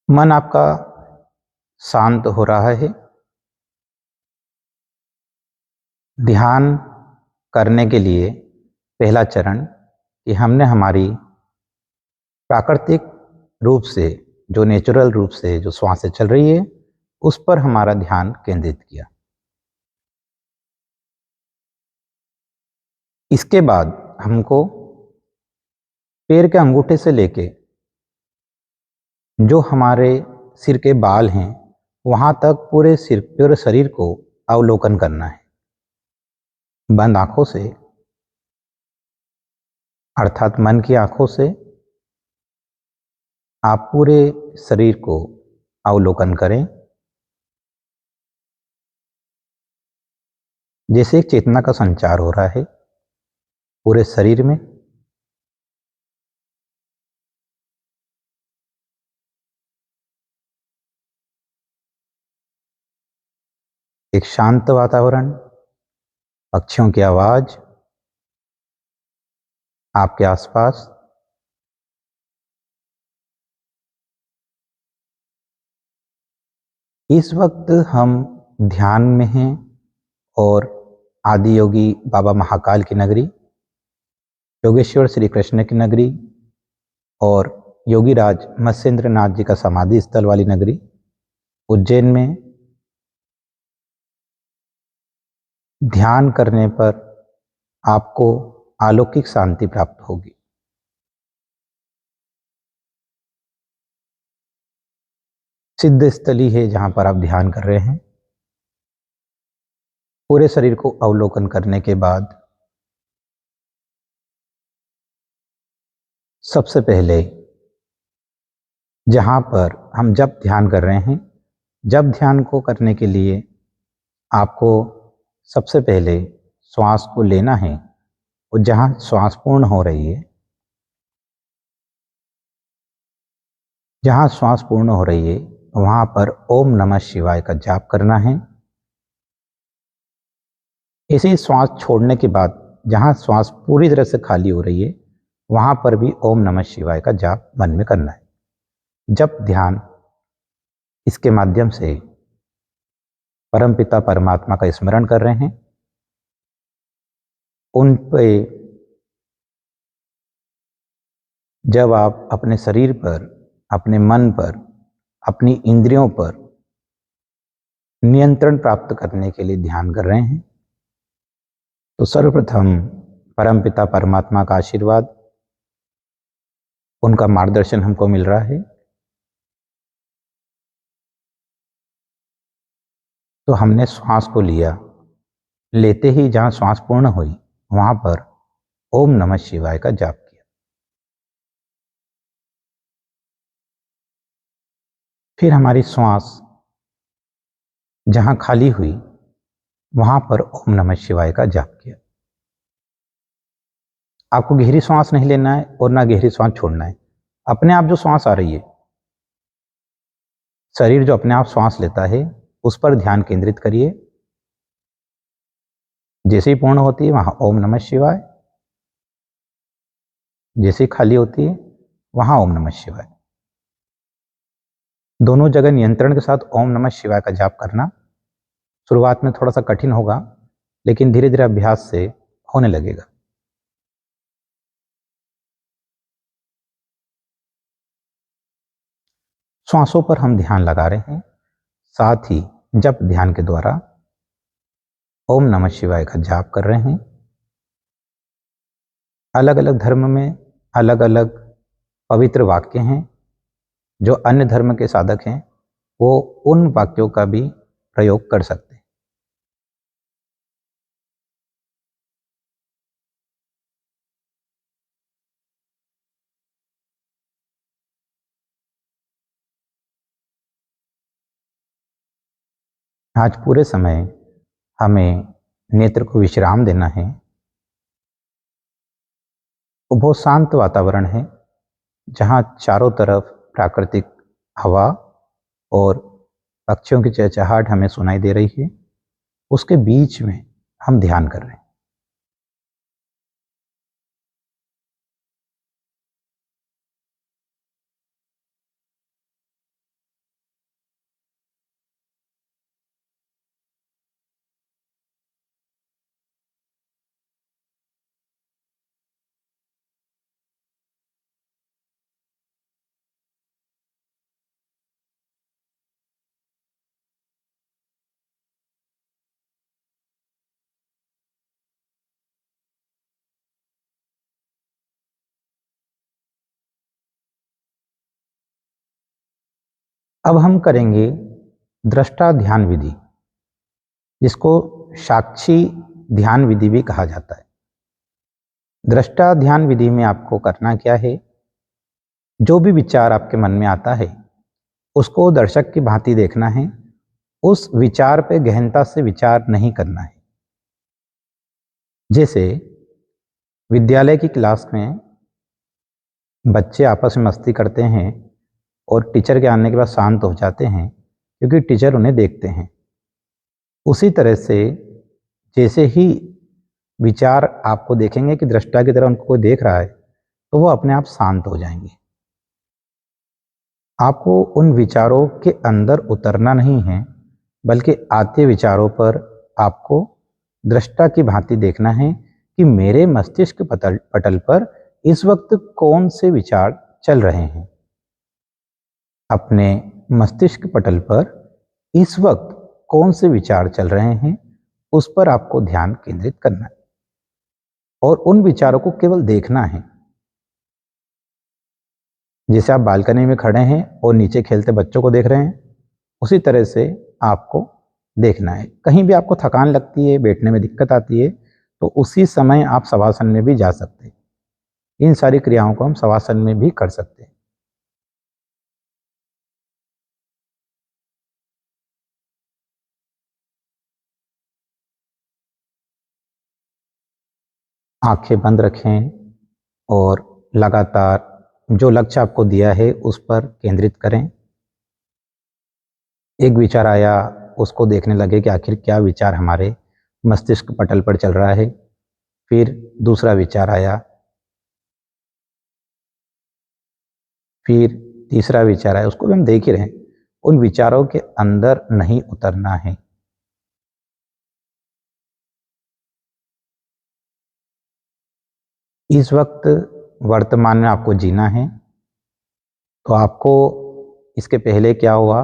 मन आपका शांत हो रहा है। ध्यान करने के लिए पहला चरण कि हमने हमारी प्राकृतिक रूप से जो नेचुरल रूप से जो श्वासें चल रही है उस पर हमारा ध्यान केंद्रित किया। इसके बाद हमको पैर के अंगूठे से लेके जो हमारे सिर के बाल हैं वहाँ तक पूरे शरीर को अवलोकन करना है। बंद आंखों से, अर्थात मन की आंखों से आप पूरे शरीर को अवलोकन करें, जैसे एक चेतना का संचार हो रहा है पूरे शरीर में। एक शांत वातावरण, पक्षियों की आवाज आपके आसपास, इस वक्त हम ध्यान में हैं और आदि योगी बाबा महाकाल की नगरी, योगेश्वर श्री कृष्ण की नगरी और योगीराज मत्स्येंद्र नाथ जी का समाधि स्थल वाली नगरी उज्जैन में ध्यान करने पर आपको अलौकिक शांति प्राप्त होगी। सिद्ध स्थली है जहां पर आप ध्यान कर रहे हैं। पूरे शरीर को अवलोकन करने के बाद सबसे पहले जहां पर हम जब ध्यान कर रहे हैं, जब ध्यान को करने के लिए आपको सबसे पहले श्वास को लेना है और जहां श्वास पूर्ण हो रही है, जहां श्वास पूर्ण हो रही है वहां पर ओम नमः शिवाय का जाप करना है। इसी श्वास छोड़ने के बाद जहां श्वास पूरी तरह से खाली हो रही है वहां पर भी ओम नमः शिवाय का जाप मन में करना है। जब ध्यान इसके माध्यम से परमपिता परमात्मा का स्मरण कर रहे हैं, उन पे जब आप अपने शरीर पर, अपने मन पर, अपनी इंद्रियों पर नियंत्रण प्राप्त करने के लिए ध्यान कर रहे हैं, तो सर्वप्रथम परमपिता परमात्मा का आशीर्वाद, उनका मार्गदर्शन हमको मिल रहा है। तो हमने श्वास को लिया, लेते ही जहां श्वास पूर्ण हुई वहां पर ओम नमः शिवाय का जाप किया। फिर हमारी श्वास जहां खाली हुई वहां पर ओम नमः शिवाय का जाप किया। आपको गहरी श्वास नहीं लेना है और ना गहरी श्वास छोड़ना है। अपने आप जो श्वास आ रही है, शरीर जो अपने आप श्वास लेता है उस पर ध्यान केंद्रित करिए। जैसे ही पूर्ण होती है वहां ओम नमः शिवाय, जैसे ही खाली होती है वहां ओम नमः शिवाय। दोनों जगह नियंत्रण के साथ ओम नमः शिवाय का जाप करना शुरुआत में थोड़ा सा कठिन होगा, लेकिन धीरे धीरे अभ्यास से होने लगेगा। श्वासों पर हम ध्यान लगा रहे हैं, साथ ही जप ध्यान के द्वारा ओम नमः शिवाय का जाप कर रहे हैं। अलग अलग धर्म में अलग अलग पवित्र वाक्य हैं। जो अन्य धर्म के साधक हैं वो उन वाक्यों का भी प्रयोग कर सकते हैं। आज पूरे समय हमें नेत्र को विश्राम देना है। वो बहुत शांत वातावरण है जहाँ चारों तरफ प्राकृतिक हवा और पक्षियों की चहचहाहट हमें सुनाई दे रही है। उसके बीच में हम ध्यान कर रहे हैं। अब हम करेंगे दृष्टा ध्यान विधि, जिसको साक्षी ध्यान विधि भी कहा जाता है। दृष्टा ध्यान विधि में आपको करना क्या है, जो भी विचार आपके मन में आता है उसको दर्शक की भांति देखना है, उस विचार पे गहनता से विचार नहीं करना है। जैसे विद्यालय की क्लास में बच्चे आपस में मस्ती करते हैं और टीचर के आने के बाद शांत हो जाते हैं क्योंकि टीचर उन्हें देखते हैं। उसी तरह से जैसे ही विचार आपको देखेंगे कि दृष्टा की तरह उनको कोई देख रहा है तो वो अपने आप शांत हो जाएंगे। आपको उन विचारों के अंदर उतरना नहीं है, बल्कि आते विचारों पर आपको दृष्टा की भांति देखना है कि मेरे मस्तिष्क पटल पर इस वक्त कौन से विचार चल रहे हैं। अपने मस्तिष्क पटल पर इस वक्त कौन से विचार चल रहे हैं उस पर आपको ध्यान केंद्रित करना है और उन विचारों को केवल देखना है। जैसे आप बालकनी में खड़े हैं और नीचे खेलते बच्चों को देख रहे हैं, उसी तरह से आपको देखना है। कहीं भी आपको थकान लगती है, बैठने में दिक्कत आती है, तो उसी समय आप शवासन में भी जा सकते हैं। इन सारी क्रियाओं को हम शवासन में भी कर सकते हैं। आंखें बंद रखें और लगातार जो लक्ष्य आपको दिया है उस पर केंद्रित करें। एक विचार आया, उसको देखने लगे कि आखिर क्या विचार हमारे मस्तिष्क पटल पर चल रहा है। फिर दूसरा विचार आया, फिर तीसरा विचार आया, उसको भी हम देख ही रहे। उन विचारों के अंदर नहीं उतरना है। इस वक्त वर्तमान में आपको जीना है, तो आपको इसके पहले क्या हुआ,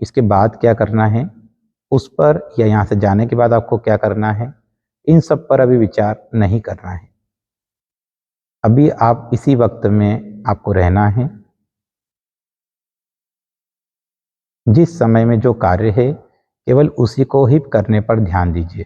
इसके बाद क्या करना है, उस पर या यहाँ से जाने के बाद आपको क्या करना है, इन सब पर अभी विचार नहीं करना है। अभी आप इसी वक्त में आपको रहना है। जिस समय में जो कार्य है केवल उसी को ही करने पर ध्यान दीजिए।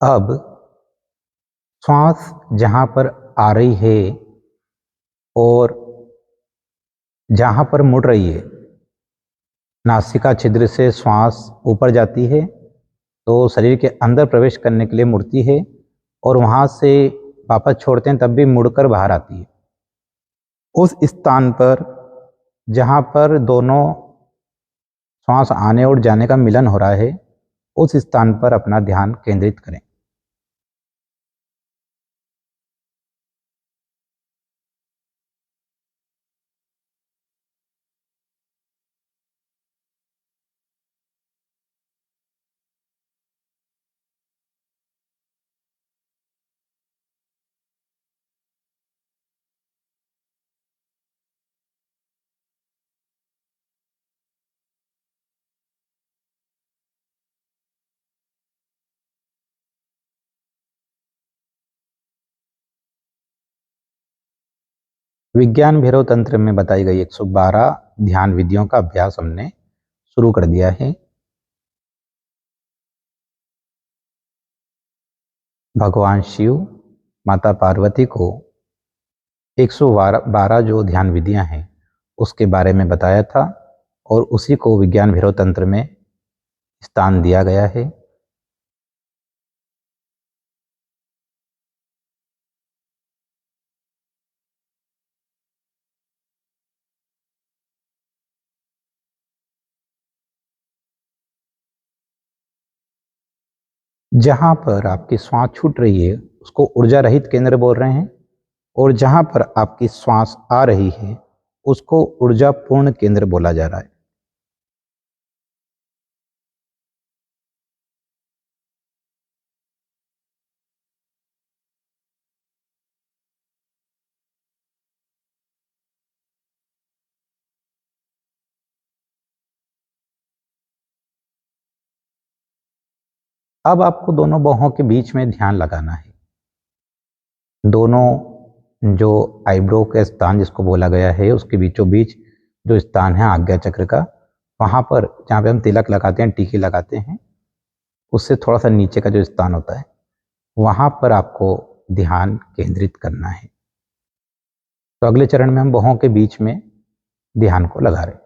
अब श्वास जहाँ पर आ रही है और जहाँ पर मुड़ रही है, नासिका छिद्र से श्वास ऊपर जाती है तो शरीर के अंदर प्रवेश करने के लिए मुड़ती है और वहाँ से वापस छोड़ते हैं तब भी मुड़कर बाहर आती है। उस स्थान पर जहाँ पर दोनों श्वास आने और जाने का मिलन हो रहा है, उस स्थान पर अपना ध्यान केंद्रित करें। विज्ञान भैरव तंत्र में बताई गई 112 ध्यान विधियों का अभ्यास हमने शुरू कर दिया है। भगवान शिव, माता पार्वती को 112 जो ध्यान विधियां हैं उसके बारे में बताया था और उसी को विज्ञान भैरव तंत्र में स्थान दिया गया है। जहां पर आपकी श्वास छूट रही है उसको ऊर्जा रहित केंद्र बोल रहे हैं और जहां पर आपकी श्वास आ रही है उसको ऊर्जा पूर्ण केंद्र बोला जा रहा है। अब आपको दोनों बाहों के बीच में ध्यान लगाना है। दोनों जो आईब्रो का स्थान जिसको बोला गया है उसके बीचों बीच जो स्थान है आज्ञा चक्र का, वहां पर जहाँ पे हम तिलक लगाते हैं, टीके लगाते हैं, उससे थोड़ा सा नीचे का जो स्थान होता है वहां पर आपको ध्यान केंद्रित करना है। तो अगले चरण में हम बाहों के बीच में ध्यान को लगा रहे हैं।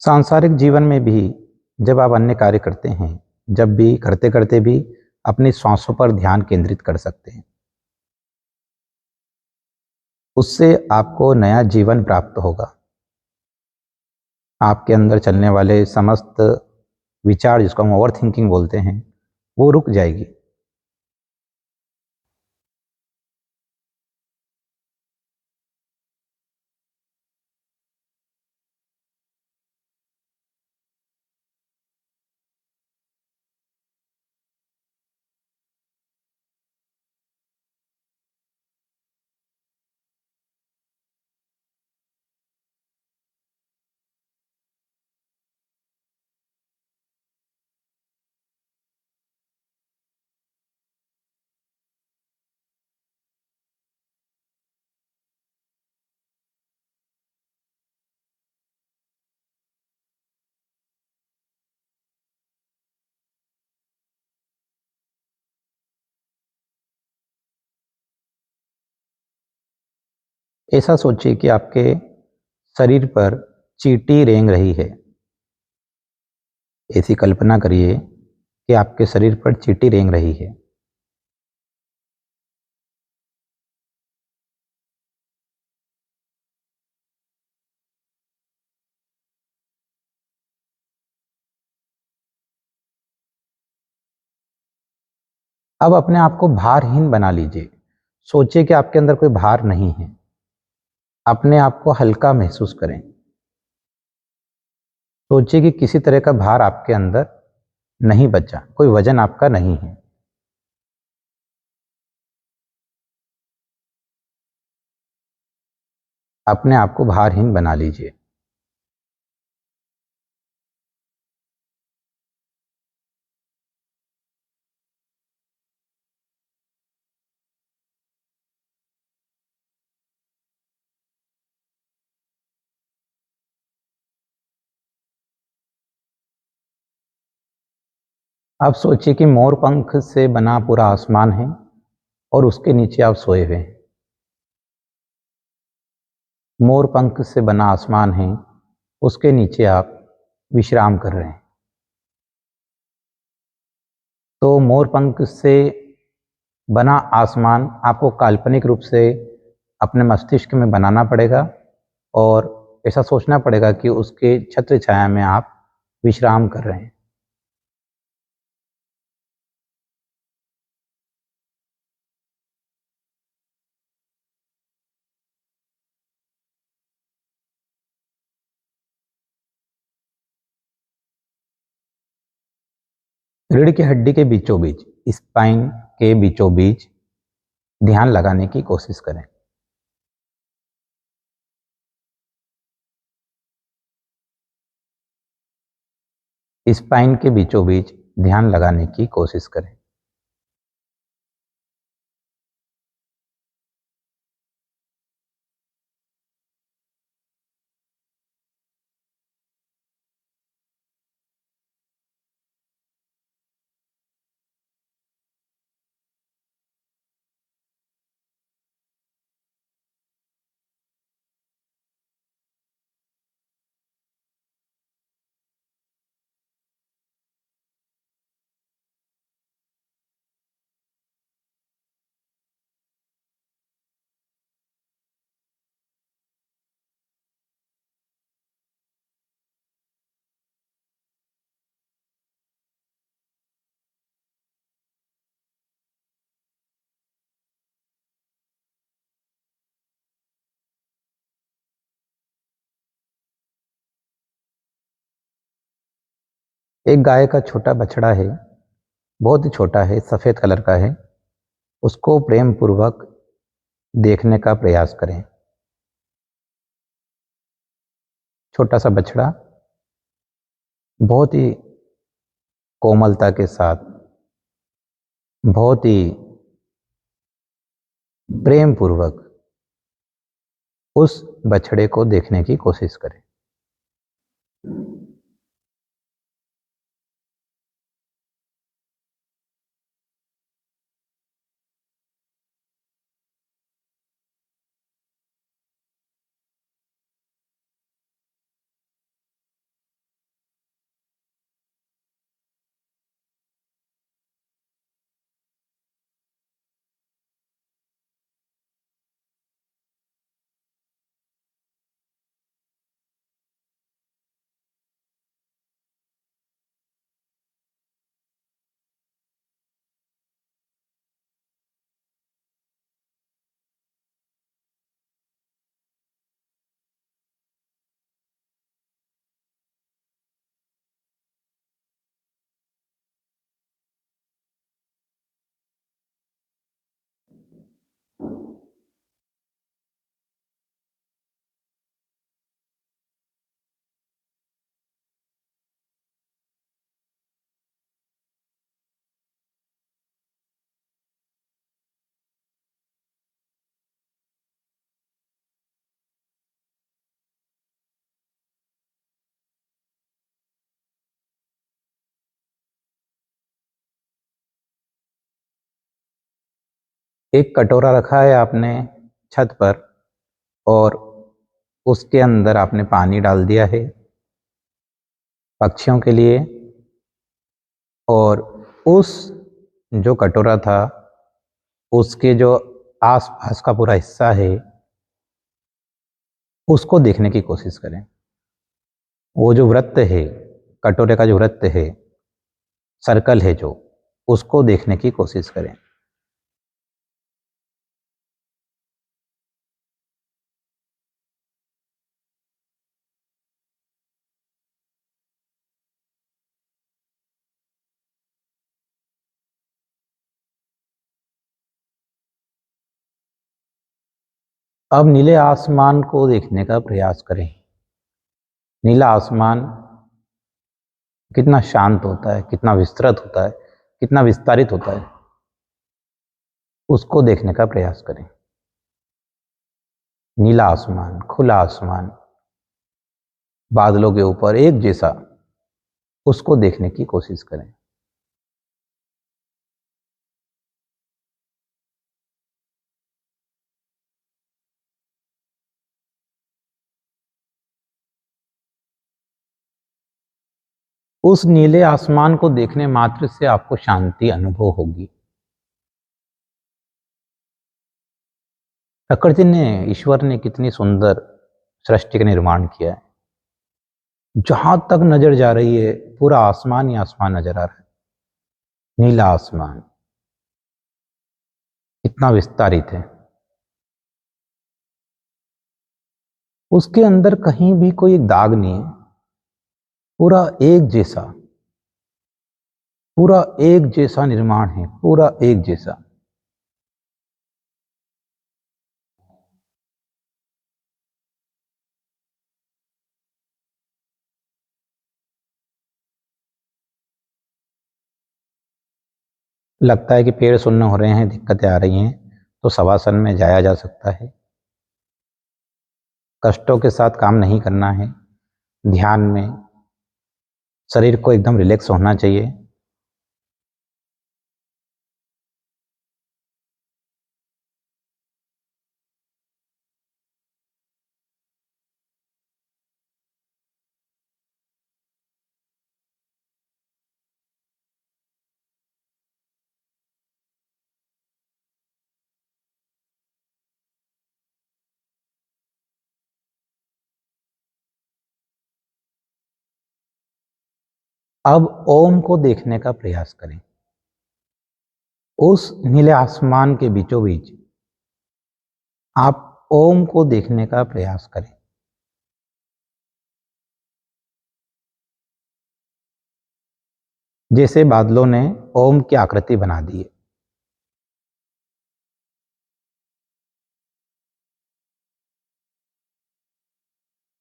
सांसारिक जीवन में भी जब आप अन्य कार्य करते हैं, जब भी करते करते भी अपनी सांसों पर ध्यान केंद्रित कर सकते हैं, उससे आपको नया जीवन प्राप्त होगा। आपके अंदर चलने वाले समस्त विचार जिसको हम ओवर थिंकिंग बोलते हैं वो रुक जाएगी। ऐसा सोचिए कि आपके शरीर पर चींटी रेंग रही है। ऐसी कल्पना करिए कि आपके शरीर पर चींटी रेंग रही है। अब अपने आप को भारहीन बना लीजिए। सोचिए कि आपके अंदर कोई भार नहीं है। अपने आप को हल्का महसूस करें। सोचिए कि किसी तरह का भार आपके अंदर नहीं बचा, कोई वजन आपका नहीं है। अपने आप को भारहीन बना लीजिए। अब सोचिए कि मोर पंख से बना पूरा आसमान है और उसके नीचे आप सोए हुए हैं। मोर पंख से बना आसमान है, उसके नीचे आप विश्राम कर रहे हैं। तो मोर पंख से बना आसमान आपको काल्पनिक रूप से अपने मस्तिष्क में बनाना पड़ेगा और ऐसा सोचना पड़ेगा कि उसके छत्र छाया में आप विश्राम कर रहे हैं। रीढ़ की हड्डी के बीचों बीच, स्पाइन के बीचों बीच ध्यान लगाने की कोशिश करें। स्पाइन के बीचों बीच ध्यान लगाने की कोशिश करें। एक गाय का छोटा बछड़ा है, बहुत ही छोटा है, सफेद कलर का है। उसको प्रेम पूर्वक देखने का प्रयास करें। छोटा सा बछड़ा बहुत ही कोमलता के साथ, बहुत ही प्रेम पूर्वक उस बछड़े को देखने की कोशिश करें। एक कटोरा रखा है आपने छत पर और उसके अंदर आपने पानी डाल दिया है पक्षियों के लिए, और उस जो कटोरा था उसके जो आसपास का पूरा हिस्सा है उसको देखने की कोशिश करें। वो जो वृत्त है, कटोरे का जो वृत्त है, सर्कल है जो, उसको देखने की कोशिश करें। अब नीले आसमान को देखने का प्रयास करें। नीला आसमान कितना शांत होता है, कितना विस्तृत होता है, कितना विस्तारित होता है, उसको देखने का प्रयास करें। नीला आसमान, खुला आसमान, बादलों के ऊपर एक जैसा, उसको देखने की कोशिश करें। उस नीले आसमान को देखने मात्र से आपको शांति अनुभव होगी। प्रकृति ने, ईश्वर ने कितनी सुंदर सृष्टि का निर्माण किया है। जहां तक नजर जा रही है पूरा आसमान ही आसमान नजर आ रहा है। नीला आसमान इतना विस्तारित है, उसके अंदर कहीं भी कोई एक दाग नहीं है, पूरा एक जैसा, पूरा एक जैसा निर्माण है, पूरा एक जैसा। लगता है कि पैर सुन्न हो रहे हैं, दिक्कतें आ रही हैं, तो शवासन में जाया जा सकता है। कष्टों के साथ काम नहीं करना है। ध्यान में शरीर को एकदम रिलैक्स होना चाहिए। अब ओम को देखने का प्रयास करें। उस नीले आसमान के बीचों बीच आप ओम को देखने का प्रयास करें। जैसे बादलों ने ओम की आकृति बना दी है।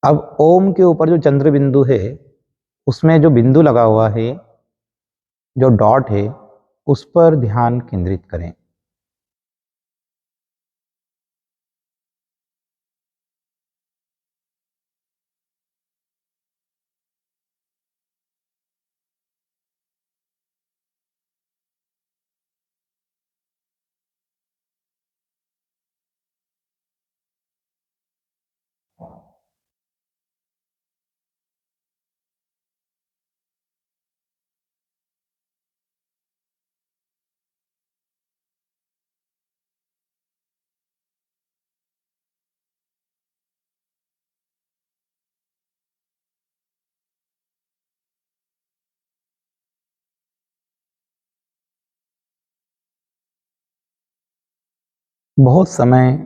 अब ओम के ऊपर जो चंद्र बिंदु है, उसमें जो बिंदु लगा हुआ है, जो डॉट है, उस पर ध्यान केंद्रित करें। बहुत समय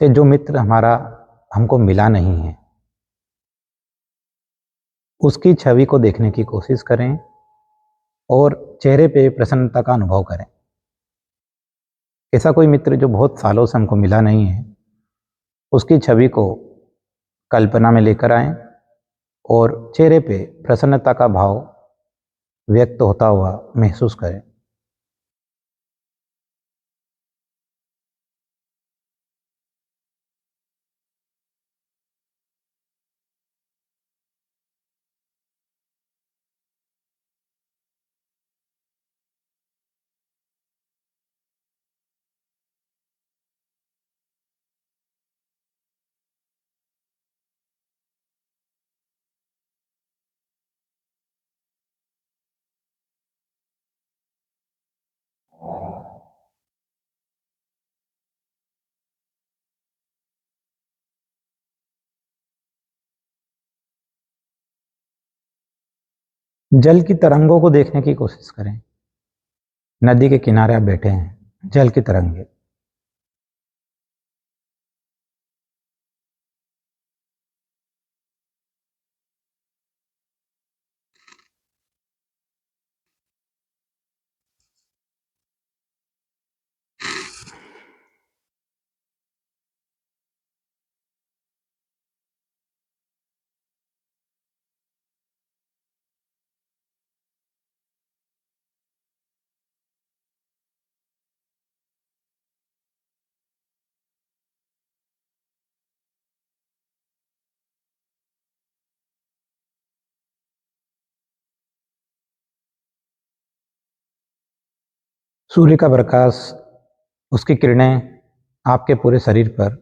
से जो मित्र हमारा हमको मिला नहीं है, उसकी छवि को देखने की कोशिश करें और चेहरे पे प्रसन्नता का अनुभव करें। ऐसा कोई मित्र जो बहुत सालों से हमको मिला नहीं है, उसकी छवि को कल्पना में लेकर आएं और चेहरे पे प्रसन्नता का भाव व्यक्त होता हुआ महसूस करें। जल की तरंगों को देखने की कोशिश करें। नदी के किनारे आप बैठे हैं, जल की तरंगे। सूर्य का प्रकाश, उसकी किरणें आपके पूरे शरीर पर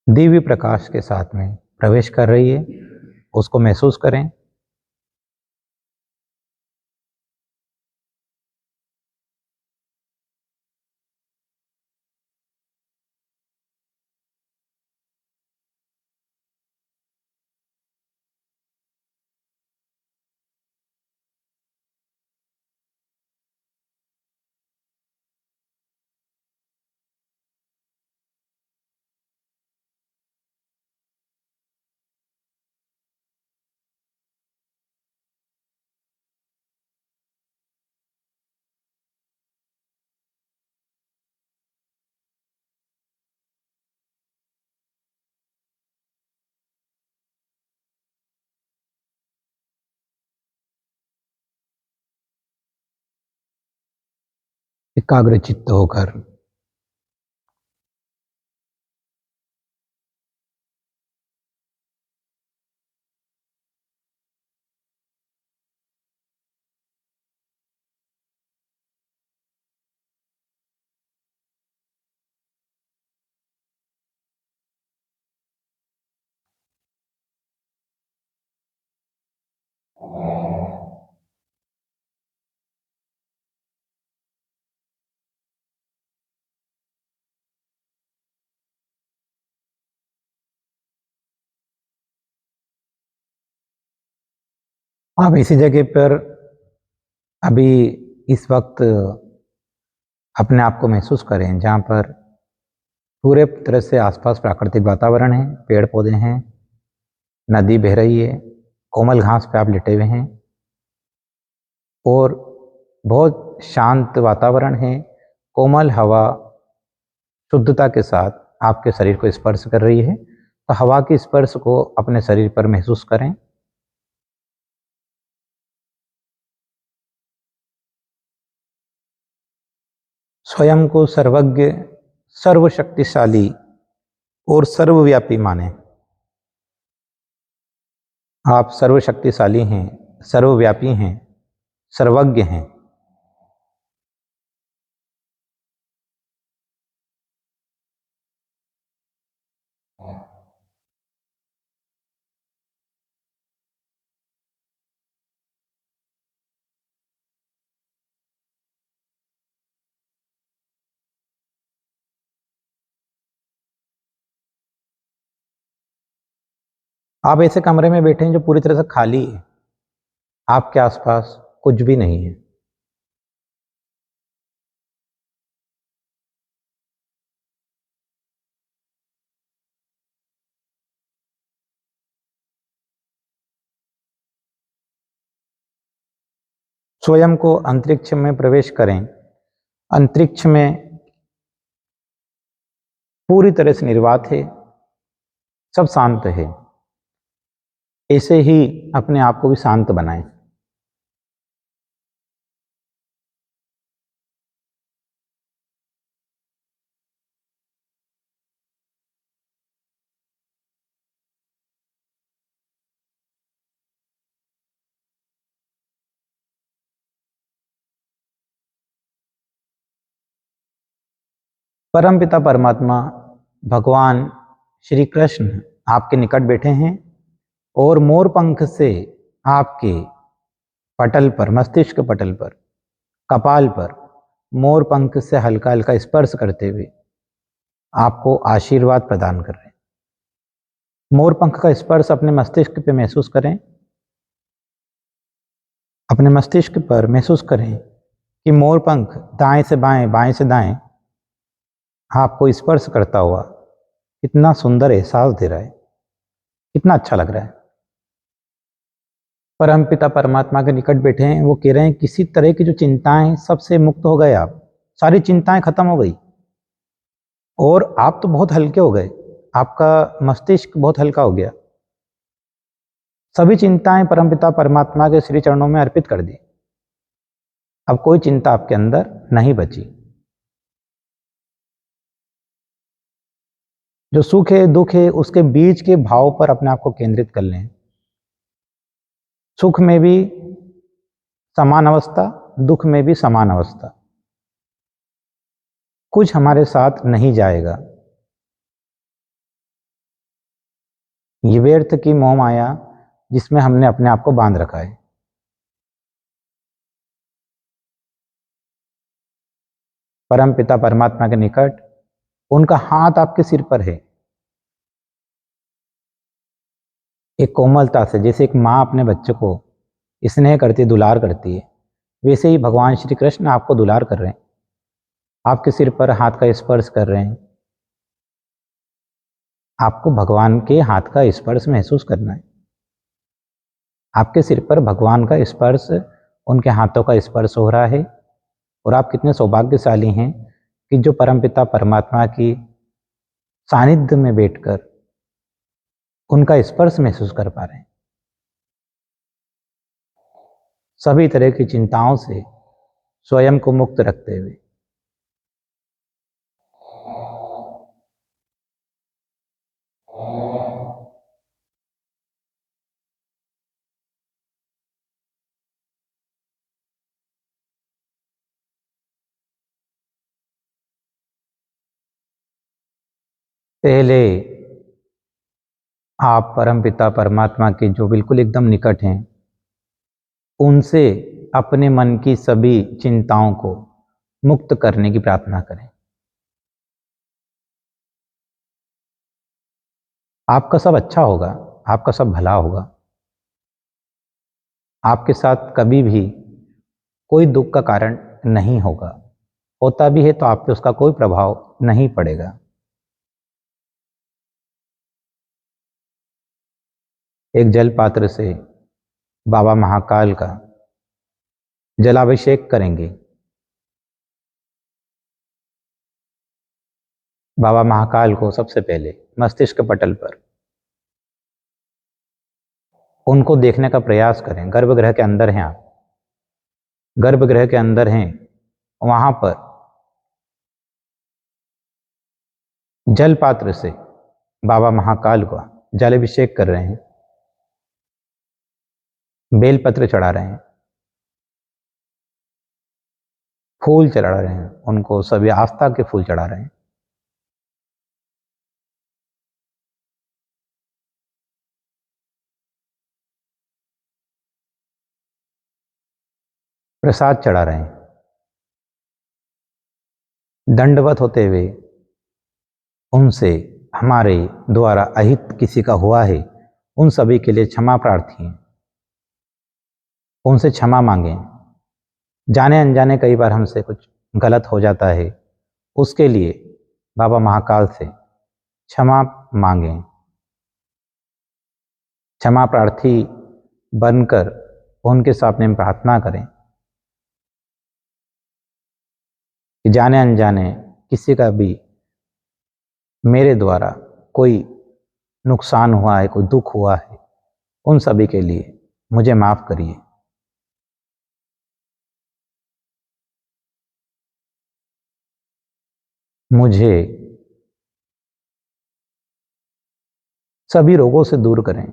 दिव्य प्रकाश के साथ में प्रवेश कर रही है, उसको महसूस करें। एकाग्रचित्त होकर आप इसी जगह पर अभी इस वक्त अपने आप को महसूस करें, जहाँ पर पूरे तरह से आसपास प्राकृतिक वातावरण है, पेड़ पौधे हैं, नदी बह रही है, कोमल घास पे आप लेटे हुए हैं और बहुत शांत वातावरण है। कोमल हवा शुद्धता के साथ आपके शरीर को स्पर्श कर रही है, तो हवा के स्पर्श को अपने शरीर पर महसूस करें। स्वयं को सर्वज्ञ, सर्वशक्तिशाली और सर्वव्यापी माने। आप सर्वशक्तिशाली हैं, सर्वव्यापी हैं, सर्वज्ञ हैं। आप ऐसे कमरे में बैठे हैं जो पूरी तरह से खाली है, आपके आसपास कुछ भी नहीं है। स्वयं को अंतरिक्ष में प्रवेश करें। अंतरिक्ष में पूरी तरह से निर्वात है, सब शांत है। ऐसे ही अपने आप को भी शांत बनाएं। परमपिता परमात्मा भगवान श्री कृष्ण आपके निकट बैठे हैं और मोर पंख से आपके पटल पर, मस्तिष्क पटल पर, कपाल पर मोर पंख से हल्का हल्का स्पर्श करते हुए आपको आशीर्वाद प्रदान कर रहे हैं। मोर पंख का स्पर्श अपने मस्तिष्क पे महसूस करें। अपने मस्तिष्क पर महसूस करें कि मोर पंख दाएं से बाएं, बाएं से दाएं आपको स्पर्श करता हुआ कितना सुंदर एहसास दे रहा है, कितना अच्छा लग रहा है। परमपिता परमात्मा के निकट बैठे हैं, वो कह रहे हैं किसी तरह की जो चिंताएं, सबसे मुक्त हो गए आप, सारी चिंताएं खत्म हो गई और आप तो बहुत हल्के हो गए, आपका मस्तिष्क बहुत हल्का हो गया। सभी चिंताएं परमपिता परमात्मा के श्री चरणों में अर्पित कर दी। अब कोई चिंता आपके अंदर नहीं बची। जो सुख है, दुख है, उसके बीच के भाव पर अपने आप को केंद्रित कर लें। सुख में भी समान अवस्था, दुख में भी समान अवस्था। कुछ हमारे साथ नहीं जाएगा। ये व्यर्थ की मोह माया जिसमें हमने अपने आप को बांध रखा है। परम पिता परमात्मा के निकट उनका हाथ आपके सिर पर है। एक कोमलता से, जैसे एक माँ अपने बच्चे को स्नेह करती, दुलार करती है, वैसे ही भगवान श्री कृष्ण आपको दुलार कर रहे हैं। आपके सिर पर हाथ का स्पर्श कर रहे हैं। आपको भगवान के हाथ का स्पर्श महसूस करना है। आपके सिर पर भगवान का स्पर्श, उनके हाथों का स्पर्श हो रहा है और आप कितने सौभाग्यशाली हैं कि जो परमपिता परमात्मा की सानिध्य में बैठकर उनका स्पर्श महसूस कर पा रहे हैं। सभी तरह की चिंताओं से स्वयं को मुक्त रखते हुए पहले आप परमपिता परमात्मा के जो बिल्कुल एकदम निकट हैं, उनसे अपने मन की सभी चिंताओं को मुक्त करने की प्रार्थना करें। आपका सब अच्छा होगा, आपका सब भला होगा। आपके साथ कभी भी कोई दुख का कारण नहीं होगा। होता भी है तो आप पे उसका कोई प्रभाव नहीं पड़ेगा। एक जल पात्र से बाबा महाकाल का जलाभिषेक करेंगे। बाबा महाकाल को सबसे पहले मस्तिष्क पटल पर उनको देखने का प्रयास करें। गर्भगृह के अंदर हैं आप, गर्भगृह के अंदर हैं, वहां पर जल पात्र से बाबा महाकाल का जलाभिषेक कर रहे हैं, बेलपत्र चढ़ा रहे हैं, फूल चढ़ा रहे हैं, उनको सभी आस्था के फूल चढ़ा रहे हैं। प्रसाद चढ़ा रहे हैं। दंडवत होते हुए उनसे हमारे द्वारा अहित किसी का हुआ है, उन सभी के लिए क्षमा प्रार्थी हैं, उनसे क्षमा मांगें। जाने अनजाने कई बार हमसे कुछ गलत हो जाता है, उसके लिए बाबा महाकाल से क्षमा मांगें। क्षमा प्रार्थी बनकर उनके सामने प्रार्थना करें कि जाने अनजाने किसी का भी मेरे द्वारा कोई नुकसान हुआ है, कोई दुख हुआ है, उन सभी के लिए मुझे माफ़ करिए। मुझे सभी रोगों से दूर करें,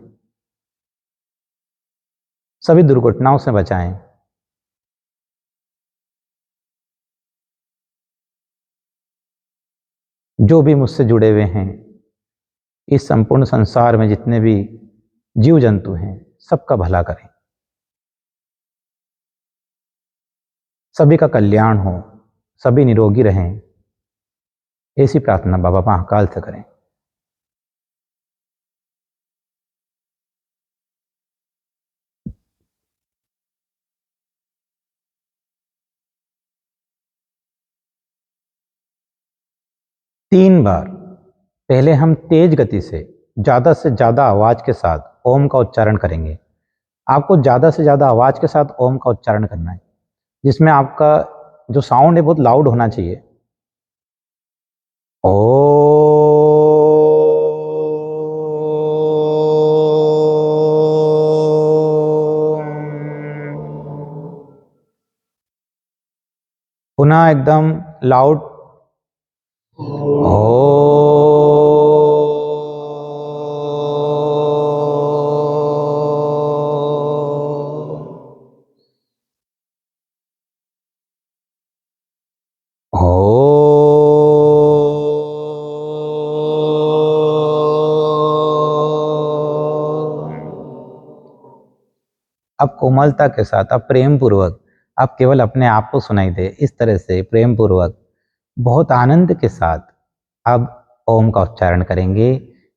सभी दुर्घटनाओं से बचाएं। जो भी मुझसे जुड़े हुए हैं, इस संपूर्ण संसार में जितने भी जीव जंतु हैं, सबका भला करें, सभी का कल्याण हो, सभी निरोगी रहें। ऐसी प्रार्थना बाबा महाकाल से करें। तीन बार पहले हम तेज गति से ज़्यादा आवाज के साथ ओम का उच्चारण करेंगे। आपको ज़्यादा से ज़्यादा आवाज के साथ ओम का उच्चारण करना है, जिसमें आपका जो साउंड है बहुत लाउड होना चाहिए। ओ पुनः एकदम लाउड अब कोमलता के साथ, अब प्रेम पूर्वक, अब केवल अपने आप को सुनाई दे, इस तरह से प्रेम पूर्वक बहुत आनंद के साथ अब ओम का उच्चारण करेंगे।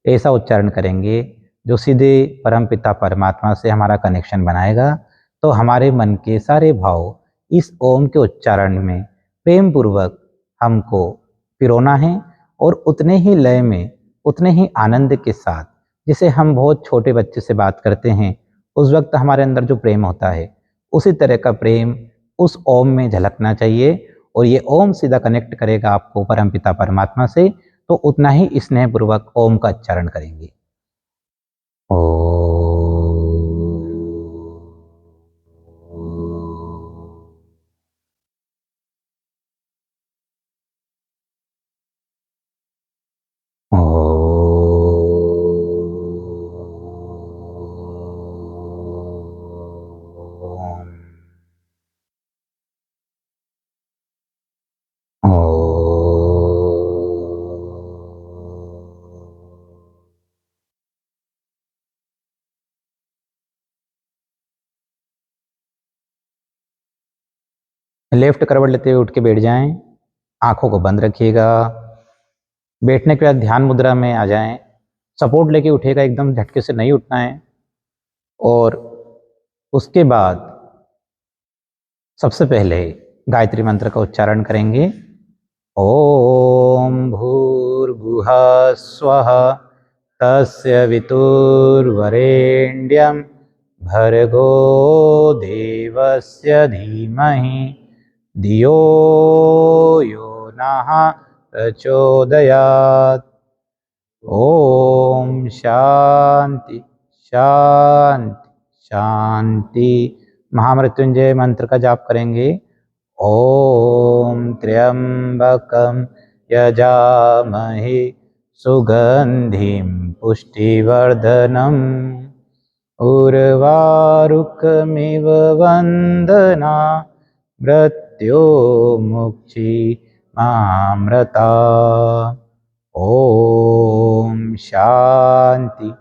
ऐसा उच्चारण करेंगे जो सीधे परमपिता परमात्मा से हमारा कनेक्शन बनाएगा। तो हमारे मन के सारे भाव इस ओम के उच्चारण में प्रेम पूर्वक हमको पिरोना है, और उतने ही लय में, उतने ही आनंद के साथ, जिसे हम बहुत छोटे बच्चे से बात करते हैं, उस वक्त हमारे अंदर जो प्रेम होता है, उसी तरह का प्रेम उस ओम में झलकना चाहिए। और ये ओम सीधा कनेक्ट करेगा आपको परमपिता परमात्मा से। तो उतना ही स्नेहपूर्वक ओम का उच्चारण करेंगे। ओ लेफ्ट करवट लेते हुए उठ के बैठ जाएं। आंखों को बंद रखिएगा। बैठने के बाद ध्यान मुद्रा में आ जाएं। सपोर्ट लेके उठेगा, एकदम झटके से नहीं उठना है। और उसके बाद सबसे पहले गायत्री मंत्र का उच्चारण करेंगे। ओम भूर्भुवः स्वः तस्य वितुर्वरेण्यं भर्गो देवस्य धीमहि धियो यो नः प्रचोदयात्। ओम शांति शांति शांति। महामृत्युंजय मंत्र का जाप करेंगे। ओम त्र्यंबकं यजामहे सुगंधिं पुष्टिवर्धनम् उर्वारुकमिव वन्दना मृत्युमुक्षीमामृता। ओम शांति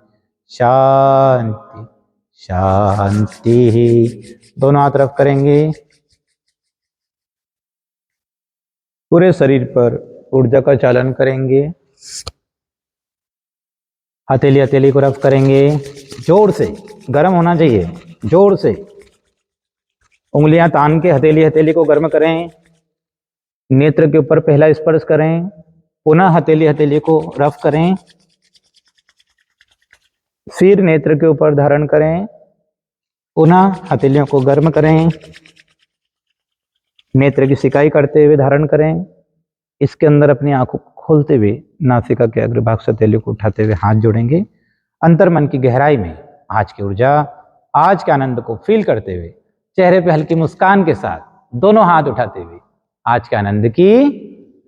शांति शांति। दोनों हाथ रफ करेंगे। पूरे शरीर पर ऊर्जा का चालन करेंगे। हथेली हथेली को रफ करेंगे। जोर से, गर्म होना चाहिए, जोर से। उंगलियां तान के हथेली हथेली को गर्म करें। नेत्र के ऊपर पहला स्पर्श करें। पुनः हथेली हथेली को रफ करें। फिर नेत्र के ऊपर धारण करें। पुनः हथेलियों को गर्म करें। नेत्र की सिकाई करते हुए धारण करें। इसके अंदर अपनी आंखों को खोलते हुए नासिका के अग्रभाग से हथेली को उठाते हुए हाथ जोड़ेंगे। अंतर मन की गहराई में आज की ऊर्जा, आज के आनंद को फील करते हुए चेहरे पे हल्की मुस्कान के साथ दोनों हाथ उठाते हुए आज के आनंद की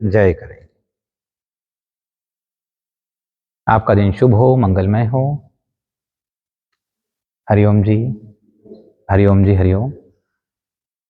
जय करें। आपका दिन शुभ हो, मंगलमय हो। हरिओम जी, हरिओम जी, हरिओम।